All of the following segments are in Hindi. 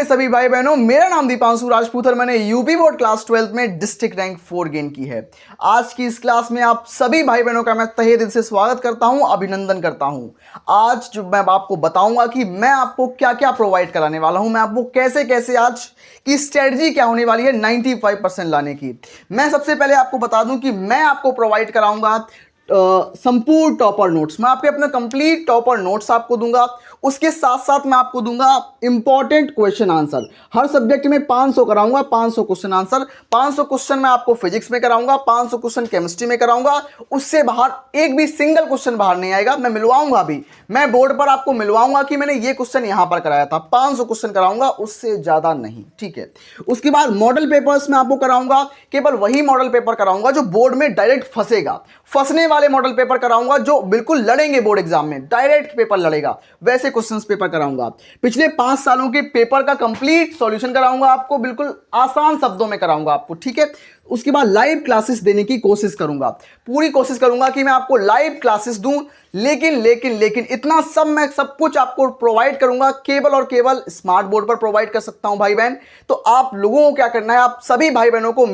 मेरे सभी भाई बहनों, मेरा नाम दीपांशु राजपूत और मैंने यूपी बोर्ड क्लास 12 में डिस्ट्रिक्ट रैंक 4 गेन की है। आज की इस क्लास में आप सभी भाई बहनों का मैं तहे दिल से स्वागत करता हूं, अभिनंदन करता हूं। आज जो मैं आपको बताऊंगा कि मैं आपको क्या क्या प्रोवाइड कराने वाला हूं, मैं आपको कैसे कैसे आज की स्ट्रेटजी क्या होने वाली है 95% लाने की। मैं सबसे पहले आपको बता दूं कि मैं आपको प्रोवाइड कराऊंगा संपूर्ण टॉपर नोट्स। मैं आपके अपना कंप्लीट टॉपर नोट्स आपको दूंगा, उसके साथ साथ मैं आपको दूंगा इंपॉर्टेंट क्वेश्चन आंसर। हर सब्जेक्ट में 500 कराऊंगा, 500 क्वेश्चन आंसर। 500 क्वेश्चन मैं आपको फिजिक्स में कराऊंगा, 500 क्वेश्चन केमिस्ट्री में कराऊंगा। उससे बाहर एक भी सिंगल क्वेश्चन बाहर नहीं आएगा। मैं मिलवाऊंगा भी, मैं बोर्ड पर आपको मिलवाऊंगा कि मैंने ये क्वेश्चन यहां पर कराया था। 500 क्वेश्चन कराऊंगा, उससे ज्यादा नहीं, ठीक है। उसके बाद मॉडल पेपर्स में आपको कराऊंगा, केवल वही मॉडल पेपर कराऊंगा जो बोर्ड में डायरेक्ट फंसेगा। फंसने वाले मॉडल पेपर कराऊंगा जो बिल्कुल लड़ेंगे बोर्ड एग्जाम में, डायरेक्ट पेपर लड़ेगा, वैसे क्वेश्चंस पेपर कराऊंगा। पिछले 5 सालों के पेपर का कंप्लीट सॉल्यूशन कराऊंगा आपको, बिल्कुल आसान शब्दों में कराऊंगा आपको, ठीक है। उसके बाद लाइव क्लासेस देने की कोशिश करूंगा, पूरी कोशिश करूंगा कि मैं आपको लाइव क्लासेस दूं। लेकिन इतना सब मैं सब कुछ आपको प्रोवाइड करूंगा केवल और केवल स्मार्ट बोर्ड पर प्रोवाइड कर सकता हूं भाई बहन। तो आप लोगों को क्या करना है, आप सभी भाई बहनों को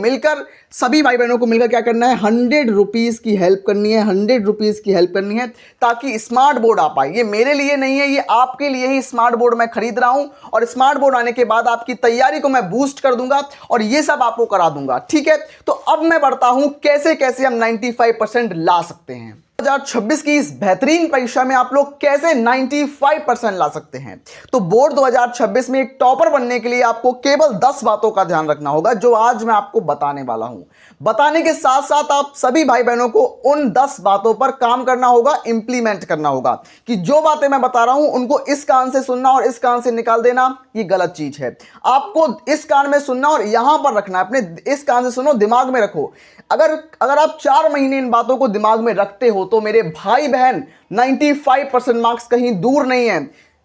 मिलकर क्या करना है, 100 रुपीज की हेल्प करनी है, 100 रुपीज की हेल्प करनी है, ताकि स्मार्ट बोर्ड आ पाए। ये मेरे लिए नहीं है, ये आपके लिए ही स्मार्ट बोर्ड मैं खरीद रहा हूं, और स्मार्ट बोर्ड आने के बाद आपकी तैयारी को मैं बूस्ट कर दूंगा और ये सब आपको करा दूंगा, ठीक है। तो अब मैं बढ़ता हूं कैसे कैसे हम 95% ला सकते हैं। 2026 की इस बेहतरीन परीक्षा में आप लोग कैसे 95% ला सकते हैं। तो बोर्ड 2026 में एक टॉपर बनने के लिए आपको केवल 10 बातों का ध्यान रखना होगा, जो आज मैं आपको बताने वाला हूं। बताने के साथ साथ आप सभी भाई बहनों को उन 10 बातों पर काम करना होगा, इंप्लीमेंट करना होगा, कि जो बातें मैं बता रहा हूं उनको इस कान से सुनना और इस कान से निकाल देना, ये गलत चीज है। आपको इस कान में सुनना और यहां पर रखना है, अपने इस कान से सुनो, दिमाग में रखो। अगर आप 4 महीने इन बातों को दिमाग में रखते हो तो मेरे भाई बहन 95% मार्क्स कहीं दूर नहीं है।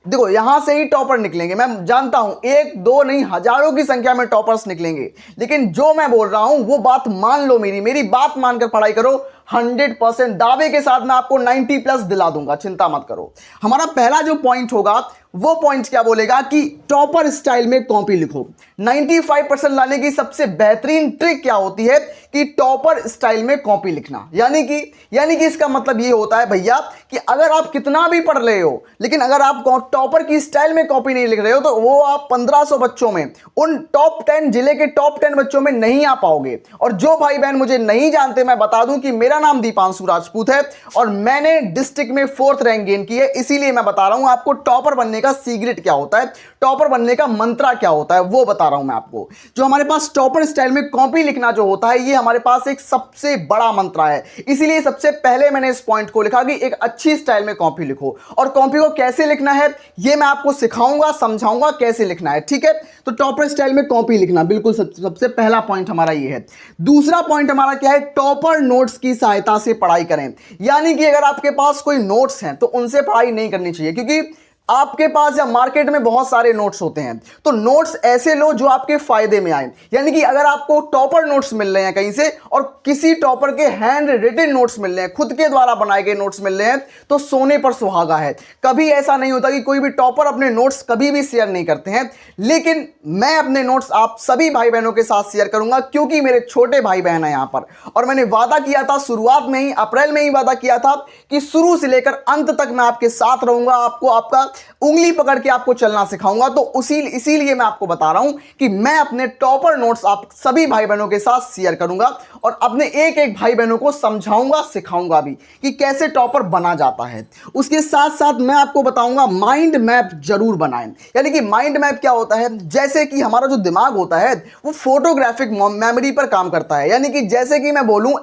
देखो, यहां से ही टॉपर निकलेंगे, मैं जानता हूं, 1 2 नहीं, हजारों की संख्या में टॉपर्स निकलेंगे। लेकिन जो मैं बोल रहा हूं वो बात मान लो, मेरी बात मानकर पढ़ाई करो। 100% दावे के साथ मैं आपको 90+ दिला दूंगा, चिंता मत करो। हमारा पहला जो पॉइंट होगा वो पॉइंट क्या बोलेगा कि टॉपर स्टाइल में कॉपी लिखो। 95% लाने की सबसे बेहतरीन ट्रिक क्या होती है कि टॉपर स्टाइल में कॉपी लिखना। यानी कि इसका मतलब ये होता है भैया कि अगर आप कितना भी पढ़ रहे हो, लेकिन अगर आप टॉपर की स्टाइल में कॉपी नहीं लिख रहे हो तो वो आप 1500 बच्चों में, उन टॉप 10 जिले के टॉप 10 बच्चों में नहीं आ पाओगे। और जो भाई बहन मुझे नहीं जानते, मैं बता दूं कि मेरा नाम दीपांशु राजपूत है और मैंने डिस्ट्रिक्ट में 4th रैंक गेन की है। इसीलिए मैं बता रहा हूं आपको टॉपर बनने का सीक्रेट क्या होता है, टॉपर बनने का मंत्र क्या होता है, वो बता रहा हूं मैं आपको। जो हमारे पास टॉपर स्टाइल में कॉपी लिखना जो होता है, ये हमारे पास एक सबसे बड़ा मंत्र है। इसीलिए सबसे पहले मैंने इस पॉइंट को लिखा कि एक अच्छी स्टाइल में कॉपी लिखो, और कॉपी को कैसे लिखना है ये मैं आपको सिखाऊंगा, समझाऊंगा कैसे लिखना है, ठीक है। तो टॉपर स्टाइल में कॉपी लिखना बिल्कुल सबसे पहला पॉइंट हमारा ये है। दूसरा पॉइंट हमारा क्या है, टॉपर नोट्स की सहायता से पढ़ाई करें। यानी कि अगर आपके पास कोई नोट्स हैं तो उनसे पढ़ाई नहीं करनी चाहिए, क्योंकि आपके पास या मार्केट में बहुत सारे नोट्स होते हैं। तो नोट्स ऐसे लो जो आपके फायदे में आए। यानी कि अगर आपको टॉपर नोट्स मिल रहे हैं कहीं से, और किसी टॉपर के हैंड रिटन नोट्स मिल रहे हैं, खुद के द्वारा बनाए गए नोट्स मिल रहे हैं, तो सोने पर सुहागा है। कभी ऐसा नहीं होता कि कोई भी टॉपर अपने नोट्स कभी भी शेयर नहीं करते हैं, लेकिन मैं अपने नोट्स आप सभी भाई बहनों के साथ शेयर करूंगा, क्योंकि मेरे छोटे भाई बहन है यहां पर। और मैंने वादा किया था शुरुआत में ही, अप्रैल में ही वादा किया था कि शुरू से लेकर अंत तक मैं आपके साथ रहूंगा, आपको आपका उंगली पकड़ के आपको चलना सिखाऊंगा। तो इसीलिए मैं आपको बता रहा हूं कि मैं अपने टॉपर नोट्स आप सभी भाई बहनों के साथ शेयर करूंगा, और अपने एक एक भाई बहनों को समझाऊंगा, सिखाऊंगा भी कि कैसे टॉपर बना जाता है। उसके साथ साथ मैं आपको बताऊंगा माइंड मैप जरूर बनाएं। यानी कि माइंड मैप क्या होता है, जैसे कि हमारा जो दिमाग होता है वो फोटोग्राफिक मेमोरी पर काम करता है। यानी कि जैसे कि मैं बोलूं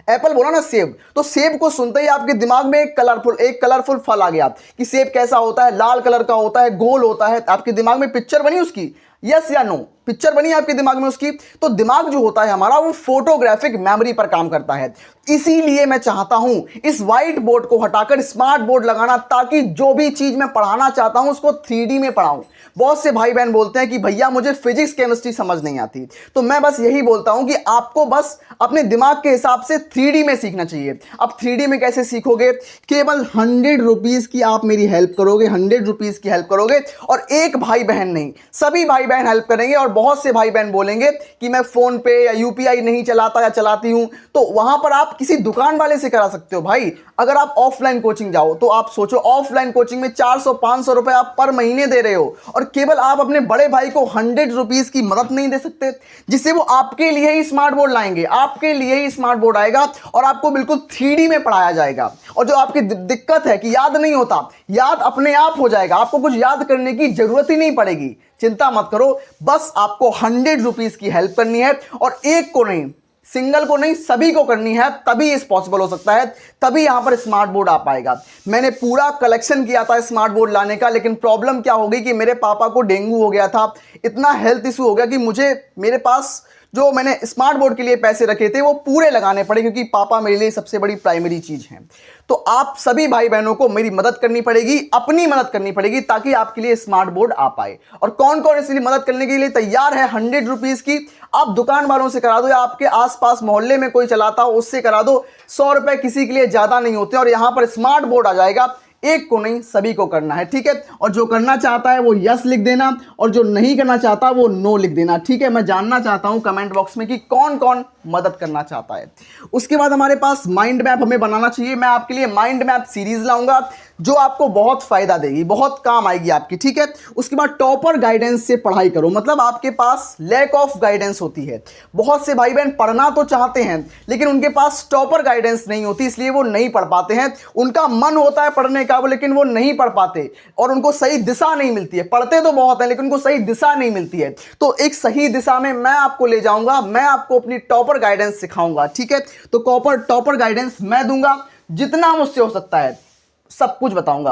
एप्पल बोला ना, सेब, तो सेब को सुनते ही आपके दिमाग में एक कलरफुल फल आ गया कि सेब कैसा होता है, लाल कलर का होता है, गोल होता है, आपके दिमाग में पिक्चर बनी उसकी। यस या नो? पिक्चर बनी है आपके दिमाग में उसकी? तो दिमाग जो होता है हमारा वो फोटोग्राफिक मेमोरी पर काम करता है। इसीलिए मैं चाहता हूं इस व्हाइट बोर्ड को हटाकर स्मार्ट बोर्ड लगाना, ताकि जो भी चीज मैं पढ़ाना चाहता हूं उसको 3D में पढ़ाऊं। बहुत से भाई बहन बोलते हैं कि भैया मुझे फिजिक्स केमिस्ट्री समझ नहीं आती, तो मैं बस यही बोलता हूं कि आपको बस अपने दिमाग के हिसाब से 3D में सीखना चाहिए। अब 3D में कैसे सीखोगे? केवल 100 रुपीज की आप मेरी हेल्प करोगे, 100 रुपीज की हेल्प करोगे, और एक भाई बहन नहीं, सभी भाई बहन हेल्प करेंगे। और बहुत से भाई बहन बोलेंगे कि मैं फोन पे या यूपीआई नहीं चलाता या चलाती हूं, तो वहां पर आप किसी दुकान वाले से करा सकते हो। भाई अगर आप ऑफलाइन कोचिंग जाओ तो आप सोचो, ऑफलाइन कोचिंग में 400-500 रुपए आप पर महीने दे रहे हो, और केवल आप अपने बड़े भाई को 100 रुपीज की मदद नहीं दे सकते, जिससे वो आपके लिए ही स्मार्ट बोर्ड लाएंगे, आपके लिए ही स्मार्ट बोर्ड आएगा और आपको बिल्कुल 3D में पढ़ाया जाएगा। और जो आपकी दिक्कत है कि याद नहीं होता, याद अपने आप हो जाएगा, आपको कुछ याद करने की जरूरत ही नहीं पड़ेगी। चिंता मत करो, बस आपको 100 रुपीज की हेल्प करनी है, और एक को नहीं, सिंगल को नहीं, सभी को करनी है, तभी इस पॉसिबल हो सकता है, तभी यहां पर स्मार्ट बोर्ड आ पाएगा। मैंने पूरा कलेक्शन किया था स्मार्ट बोर्ड लाने का, लेकिन प्रॉब्लम क्या हो गई कि मेरे पापा को डेंगू हो गया था, इतना हेल्थ इशू हो गया कि मुझे मेरे पास जो मैंने स्मार्ट बोर्ड के लिए पैसे रखे थे वो पूरे लगाने पड़े, क्योंकि पापा मेरे लिए सबसे बड़ी प्राइमरी चीज है। तो आप सभी भाई बहनों को मेरी मदद करनी पड़ेगी, अपनी मदद करनी पड़ेगी, ताकि आपके लिए स्मार्ट बोर्ड आ पाए। और कौन कौन इसलिए मदद करने के लिए तैयार है 100 रुपीज की? आप दुकान वालों से करा दो, या आपके आसपास मोहल्ले में कोई चलाता हो उससे करा दो। 100 रुपए किसी के लिए ज्यादा नहीं होते, और यहां पर स्मार्ट बोर्ड आ जाएगा। एक को नहीं, सभी को करना है, ठीक है? और जो करना चाहता है वो यस लिख देना, और जो नहीं करना चाहता वो नो लिख देना, ठीक है? मैं जानना चाहता हूं कमेंट बॉक्स में कि कौन कौन मदद करना चाहता है। उसके बाद हमारे पास माइंड मैप हमें बनाना चाहिए। मैं आपके लिए माइंड मैप सीरीज लाऊंगा जो आपको बहुत फायदा देगी, बहुत काम आएगी आपकी, ठीक है? उसके बाद टॉपर गाइडेंस से पढ़ाई करो, मतलब आपके पास लैक ऑफ गाइडेंस होती है। बहुत से भाई बहन पढ़ना तो चाहते हैं, लेकिन उनके पास टॉपर गाइडेंस नहीं होती, इसलिए वो नहीं पढ़ पाते हैं। उनका मन होता है पढ़ने का, लेकिन वो नहीं पढ़ पाते, और उनको सही दिशा नहीं मिलती है। पढ़ते तो बहुत है, लेकिन उनको सही दिशा नहीं मिलती है। तो एक सही दिशा में मैं आपको ले जाऊंगा, मैं आपको अपनी टॉपर गाइडेंस सिखाऊंगा, ठीक है? तो टॉपर गाइडेंस मैं दूंगा, जितना मुझसे हो सकता है सब कुछ बताऊंगा।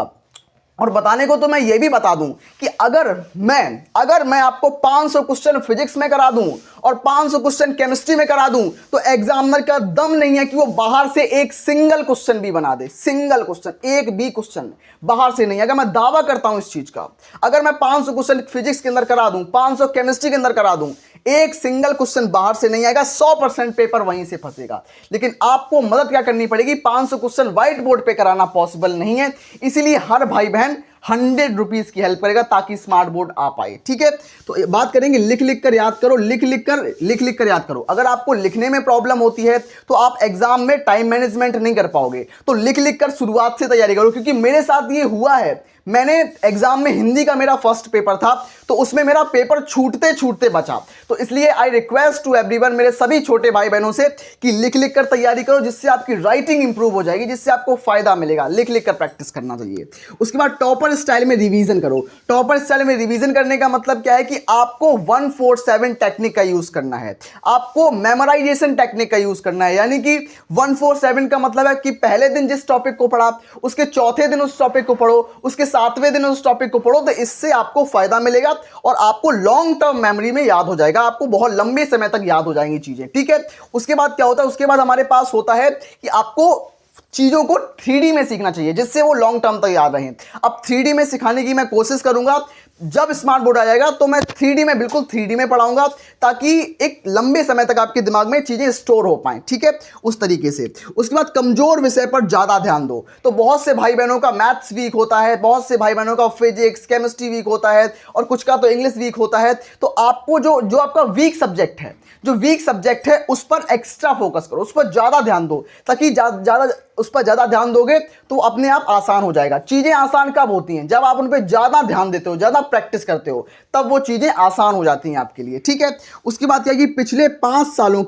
और बताने को तो मैं ये भी बता दूं कि अगर मैं आपको 500 क्वेश्चन फिजिक्स में करा दूं और 500 क्वेश्चन केमिस्ट्री में करा दूं, तो एग्जामिनर का दम नहीं है कि वो बाहर से एक सिंगल क्वेश्चन भी बना दे। सिंगल क्वेश्चन, एक भी क्वेश्चन बाहर से नहीं। अगर मैं दावा करता हूं इस चीज का, अगर मैं 500 क्वेश्चन फिजिक्स के अंदर करा दूं, 500 केमिस्ट्री के अंदर करा दूं, एक सिंगल क्वेश्चन बाहर से नहीं आएगा, 100% पेपर वहीं से फंसेगा। लेकिन आपको मदद क्या करनी पड़ेगी? 500 क्वेश्चन व्हाइट बोर्ड पे कराना पॉसिबल नहीं है, इसीलिए हर भाई बहन 100 रुपीज की हेल्प करेगा ताकि स्मार्ट बोर्ड आ पाए, ठीक है? तो बात करेंगे लिख लिख कर याद करो, लिख लिख कर याद करो। अगर आपको लिखने में प्रॉब्लम होती है तो आप एग्जाम में टाइम मैनेजमेंट नहीं कर पाओगे, तो लिख लिख कर शुरुआत से तैयारी करो, क्योंकि मेरे साथ ये हुआ है। मैंने एग्जाम में हिंदी का मेरा फर्स्ट पेपर था, तो उसमें मेरा पेपर छूटते छूटते बचा। तो इसलिए आई रिक्वेस्ट टू एवरीवन, मेरे सभी छोटे भाई बहनों से, कि लिख लिख कर तैयारी करो, जिससे आपकी राइटिंग इंप्रूव हो जाएगी, जिससे आपको फायदा मिलेगा। लिख लिख कर प्रैक्टिस करना चाहिए। उसके बाद टॉपर स्टाइल में रिवीजन करो। टॉपर स्टाइल में रिवीजन करने का मतलब क्या है कि आपको 147 टेक्निक का यूज करना है, आपको मेमोराइजेशन टेक्निक का यूज करना है। यानी कि 147 का मतलब है कि पहले दिन जिस टॉपिक को पढ़ा, उसके चौथे दिन उस टॉपिक को पढ़ो, उसके 7वें दिन उस टॉपिक को पढ़ो, तो इससे आपको फायदा मिलेगा और आपको लॉन्ग टर्म मेमोरी में याद हो जाएगा, आपको बहुत लंबे समय तक याद हो जाएंगी चीजें, ठीक है? उसके बाद क्या होता है? उसके बाद हमारे पास होता है कि आपको चीजों को 3D में सीखना चाहिए, जिससे वो लॉन्ग टर्म तक याद रहें। अब 3D में सिखाने की मैं कोशिश करूंगा। जब स्मार्ट बोर्ड आ जाएगा तो मैं 3D में, बिल्कुल 3D में पढ़ाऊंगा, ताकि एक लंबे समय तक आपके दिमाग में चीजें स्टोर हो पाएं, ठीक है? उस तरीके से। उसके बाद कमजोर विषय पर ज्यादा ध्यान दो। तो बहुत से भाई बहनों का मैथ्स वीक होता है, बहुत से भाई बहनों का फिजिक्स केमिस्ट्री वीक होता है, और कुछ का तो इंग्लिश वीक होता है। तो आपको जो आपका वीक सब्जेक्ट है, उस पर एक्स्ट्रा फोकस करो, उस पर ज्यादा ध्यान दो, ताकि उस पर ज्यादा ध्यान दोगे तो अपने आप आसान हो जाएगा। चीजें आसान कब होती हैं? जब आप उन पर ज्यादा ध्यान देते हो, ज्यादा प्रैक्टिस करते हो, तब वो चीजें आसान हो जाती हैं आपके लिए, ठीक है? उसके बाद क्या कि पिछले 5 सालों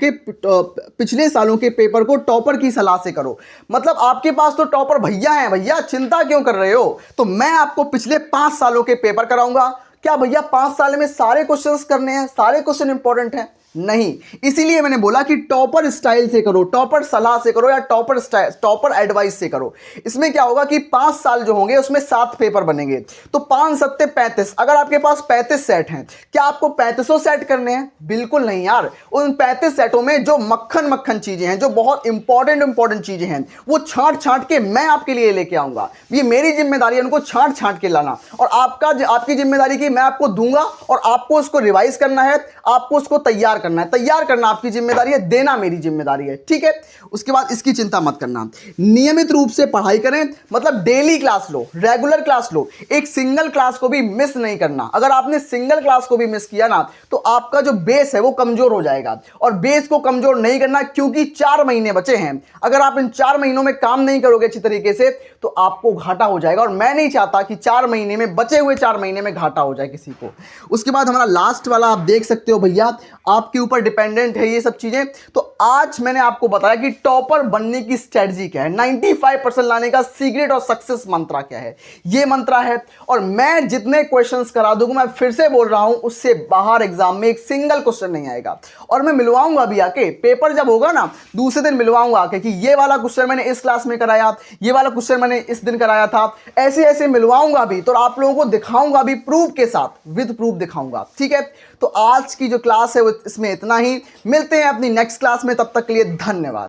के पेपर को टॉपर की सलाह से करो। मतलब आपके पास तो टॉपर भैया हैं, भैया चिंता क्यों कर रहे हो? तो मैं आपको पिछले 5 सालों के पेपर कराऊंगा। क्या भैया 5 साल में सारे क्वेश्चंस करने हैं? सारे क्वेश्चन इंपॉर्टेंट हैं? नहीं। इसीलिए मैंने बोला कि टॉपर स्टाइल से करो, टॉपर सलाह से करो, या टॉपर एडवाइस से करो। इसमें क्या होगा कि 5 साल जो होंगे उसमें 7 पेपर बनेंगे, तो 5 सत्ते 35। अगर आपके पास 35 सेट हैं, क्या आपको 35 सेट करने हैं? बिल्कुल नहीं यार। उन 35 सेटों में जो मक्खन मक्खन चीजें हैं, जो बहुत इंपॉर्टेंट चीजें हैं, वो छांट छांट के मैं आपके लिए लेके आऊंगा। ये मेरी जिम्मेदारी है उनको छांट छांट के लाना, और आपकी जिम्मेदारी की मैं आपको दूंगा और आपको उसको रिवाइज करना है, आपको उसको तैयार करना है। तैयार करना आपकी जिम्मेदारी है, देना मेरी जिम्मेदारी है, ठीक है। उसके बाद इसकी चिंता मत करना, नियमित रूप से पढ़ाई करें, मतलब डेली क्लास लो, रेगुलर क्लास लो, एक सिंगल क्लास को भी मिस नहीं करना। अगर आपने सिंगल क्लास को भी मिस किया ना, तो आपका जो बेस है वो कमजोर हो जाएगा, और बेस को कमजोर नहीं करना, क्योंकि 4 महीने बचे हैं। अगर आप इन 4 महीनों में काम नहीं करोगे अच्छी तरीके से, तो आपको घाटा हो जाएगा, और मैं नहीं चाहता कि 4 महीने में, बचे हुए 4 महीने में घाटा हो जाए किसी को। उसके बाद हमारा लास्ट वाला आप देख सकते हो भैया, आपके ऊपर डिपेंडेंट है ये सब चीजें। तो आज मैंने आपको बताया कि टॉपर बनने की स्ट्रेटजी क्या है, 95% लाने का सीक्रेट और सक्सेस मंत्रा क्या है। ये मंत्रा है, और मैं जितने क्वेश्चंस करा दूंगा, मैं फिर से बोल रहा हूं, उससे बाहर एग्जाम में एक सिंगल क्वेश्चन नहीं आएगा। और मैं मिलवाऊंगा भी आके, पेपर जब होगा ना दूसरे दिन मिलवाऊंगा आके कि ये वाला क्वेश्चन मैंने इस क्लास में कराया, ये वाला क्वेश्चन मैंने इस दिन कराया था, ऐसे ऐसे मिलवाऊंगा भी, तो आप लोगों को दिखाऊंगा भी, प्रूफ के साथ, विद प्रूफ दिखाऊंगा, ठीक है। तो आज की जो क्लास है वो इसमें इतना ही। मिलते हैं अपनी नेक्स्ट क्लास में, तब तक के लिए धन्यवाद।